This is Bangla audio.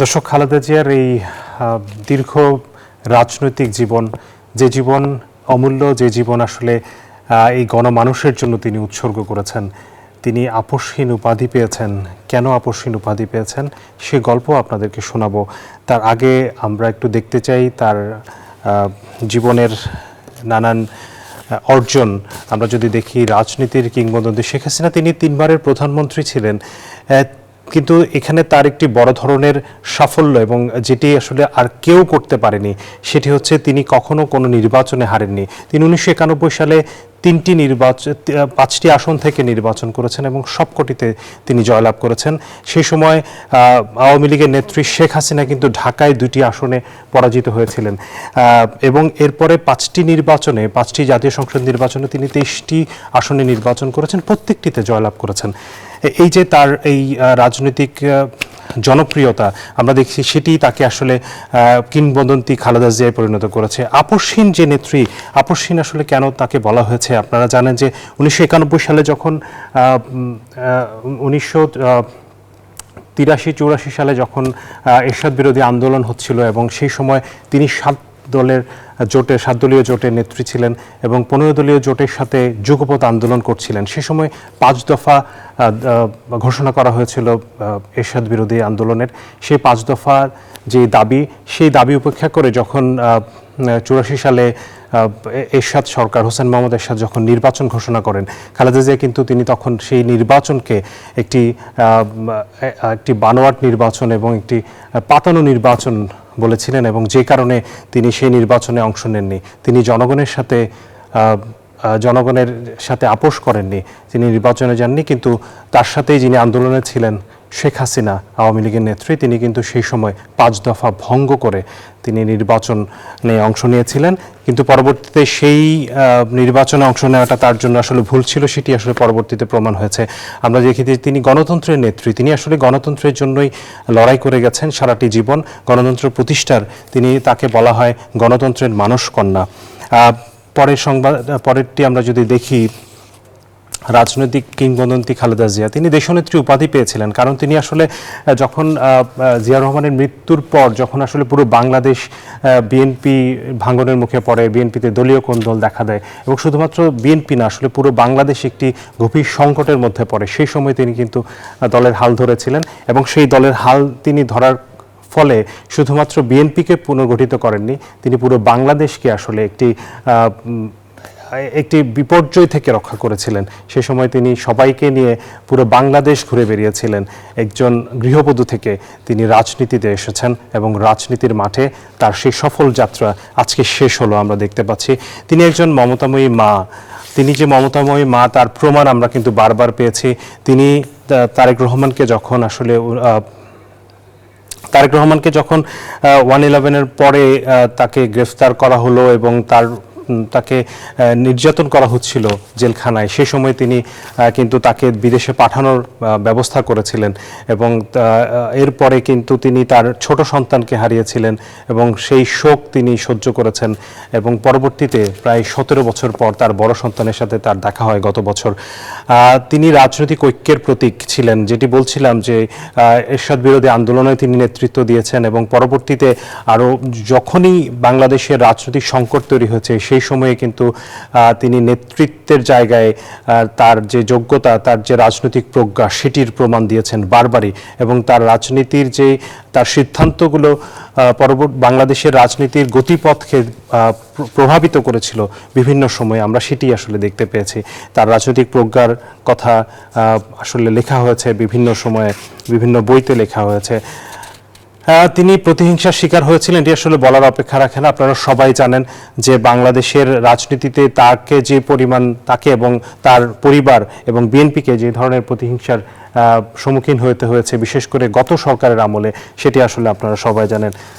দর্শক, খালেদা জিয়ার এই দীর্ঘ রাজনৈতিক জীবন, যে জীবন অমূল্য, যে জীবন আসলে এই গণমানুষের জন্য তিনি উৎসর্গ করেছেন, তিনি আপসহীন উপাধি পেয়েছেন। কেন আপসহীন উপাধি পেয়েছেন সে গল্প আপনাদেরকে শোনাবো। তার আগে আমরা একটু দেখতে চাই তার জীবনের নানান অর্জন। আমরা যদি দেখি রাজনীতির কিংবদন্তি শেখ হাসিনা, তিনি 3 বারের প্রধানমন্ত্রী ছিলেন, কিন্তু এখানে তার একটি বড় ধরনের সাফল্য এবং যেটি আসলে আর কেউ করতে পারেনি সেটি হচ্ছে তিনি কখনো কোনো নির্বাচনে হারেননি। তিনি 1991 সালে 5টি আসন থেকে নির্বাচন করেছেন এবং সবকটিতে তিনি জয়লাভ করেছেন। সেই সময় আওয়ামী লীগের নেত্রী শেখ হাসিনা কিন্তু ঢাকায় 2টি আসনে পরাজিত হয়েছিলেন এবং এরপরে 5টি জাতীয় সংসদ নির্বাচনে তিনি 23টি আসনে নির্বাচন করেছেন, প্রত্যেকটিতে জয়লাভ করেছেন। এই যে তার এই রাজনৈতিক জনপ্রিয়তা আমরা দেখছি, সেটি তাকে আসলে কিংবদন্তি খালেদা জিয়ায় পরিণত করেছে। আপসহীন যে নেত্রী, আপসহীন আসলে কেন তাকে বলা হয়েছে আপনারা জানেন যে 1991 সালে যখন 1983-84 সালে যখন এরশাদ বিরোধী আন্দোলন হচ্ছিল এবং সেই সময় তিনি 7 দলীয় জোটের নেত্রী ছিলেন এবং 15 দলীয় জোটের সাথে যুগপৎ আন্দোলন করছিলেন। সে সময় 5 দফা ঘোষণা করা হয়েছিল এরশাদ বিরোধী আন্দোলনের। সেই 5 দফার যে দাবি, সেই দাবি উপেক্ষা করে যখন 84 সালে এরশাদ সরকার, হোসেন মোহাম্মদ এরশাদ যখন নির্বাচন ঘোষণা করেন, খালেদা জিয়া কিন্তু তিনি তখন সেই নির্বাচনকে একটি বানোয়াট নির্বাচন এবং একটি পাতানো নির্বাচন বলেছিলেন এবং যে কারণে তিনি সেই নির্বাচনে অংশ নেননি। তিনি জনগণের সাথে আপোষ করেননি, তিনি নির্বাচনে যাননি। কিন্তু তার সাথেই যিনি আন্দোলনে ছিলেন, শেখ হাসিনা আওয়ামী লীগের নেত্রী, তিনি কিন্তু সেই সময় 5 দফা ভঙ্গ করে তিনি নির্বাচনে অংশ নিয়েছিলেন। কিন্তু পরবর্তীতে সেই নির্বাচনে অংশ নেওয়াটা তার জন্য আসলে ভুল ছিল, সেটি আসলে পরবর্তীতে প্রমাণ হয়েছে। আমরা দেখি যে তিনি গণতন্ত্রের নেত্রী, তিনি আসলে গণতন্ত্রের জন্যই লড়াই করে গেছেন সারাটি জীবন। গণতন্ত্র প্রতিষ্ঠার তাকে বলা হয় গণতন্ত্রের মানস কন্যা। পরেরটি আমরা যদি দেখি, রাজনৈতিক কিংবদন্তি খালেদা জিয়া, তিনি দেশনেত্রী উপাধি পেয়েছিলেন কারণ তিনি আসলে যখন জিয়া রহমানের মৃত্যুর পর যখন আসলে পুরো বাংলাদেশ বিএনপি ভাঙনের মুখে পড়ে, বিএনপিতে দলীয় কোন্দল দেখা দেয় এবং শুধুমাত্র বিএনপি না, আসলে পুরো বাংলাদেশ একটি গভীর সংকটের মধ্যে পড়ে, সেই সময় তিনি কিন্তু দলের হাল ধরেছিলেন এবং সেই দলের হাল তিনি ধরার ফলে শুধুমাত্র বিএনপিকে পুনর্গঠিত করেননি, তিনি পুরো বাংলাদেশকে আসলে একটি বিপর্যয় থেকে রক্ষা করেছিলেন। সে সময় তিনি সবাইকে নিয়ে পুরো বাংলাদেশ ঘুরে বেরিয়েছিলেন। একজন গৃহবধূ থেকে তিনি রাজনীতিতে এসেছেন এবং রাজনীতির মাঠে তার সেই সফল যাত্রা আজকে শেষ হলো। আমরা দেখতে পাচ্ছি তিনি একজন মমতাময়ী মা। তিনি যে মমতাময়ী মা তার প্রমাণ আমরা কিন্তু বারবার পেয়েছি। তিনি তারেক রহমানকে যখন 1/11-এর পরে তাকে গ্রেফতার করা হলো এবং তাকে নির্যাতন করা হচ্ছিল জেলখানায়, সেই সময় তিনি কিন্তু তাকে বিদেশে পাঠানোর ব্যবস্থা করেছিলেন এবং এরপরে কিন্তু তিনি তার ছোট সন্তানকে হারিয়েছিলেন এবং সেই শোক তিনি সহ্য করেছেন এবং পরবর্তীতে প্রায় 17 বছর পর তার বড় সন্তানের সাথে তার দেখা হয় গত বছর। তিনি রাজনৈতিক ঐক্যের প্রতীক ছিলেন, যেটি বলছিলাম যে এরশাদ বিরোধী আন্দোলনে তিনি নেতৃত্ব দিয়েছেন এবং পরবর্তীতে আরও যখনই বাংলাদেশের রাজনৈতিক সংকট তৈরি হয়েছে সেই সময়ে কিন্তু তিনি নেতৃত্বের জায়গায় তার যে যোগ্যতা, তার যে রাজনৈতিক প্রজ্ঞা, সেটির প্রমাণ দিয়েছেন বারবারই এবং তার রাজনীতির যে তার সিদ্ধান্তগুলো বাংলাদেশের রাজনীতির গতিপথকে প্রভাবিত করেছিল বিভিন্ন সময়ে, আমরা সেটি আসলে দেখতে পেয়েছি। তার রাজনৈতিক প্রজ্ঞার কথা আসলে লেখা হয়েছে বিভিন্ন সময়ে, বিভিন্ন বইতে লেখা হয়েছে। তিনি প্রতিহিংসার শিকার হয়েছিলেন, এটি আসলে বলার অপেক্ষা রাখে না। আপনারা সবাই জানেন যে বাংলাদেশের রাজনীতিতে তাকে এবং তার পরিবার এবং বিএনপিকে যে ধরনের প্রতিহিংসার সম্মুখীন হতে হয়েছে, বিশেষ করে গত সরকারের আমলে, সেটি আসলে আপনারা সবাই জানেন।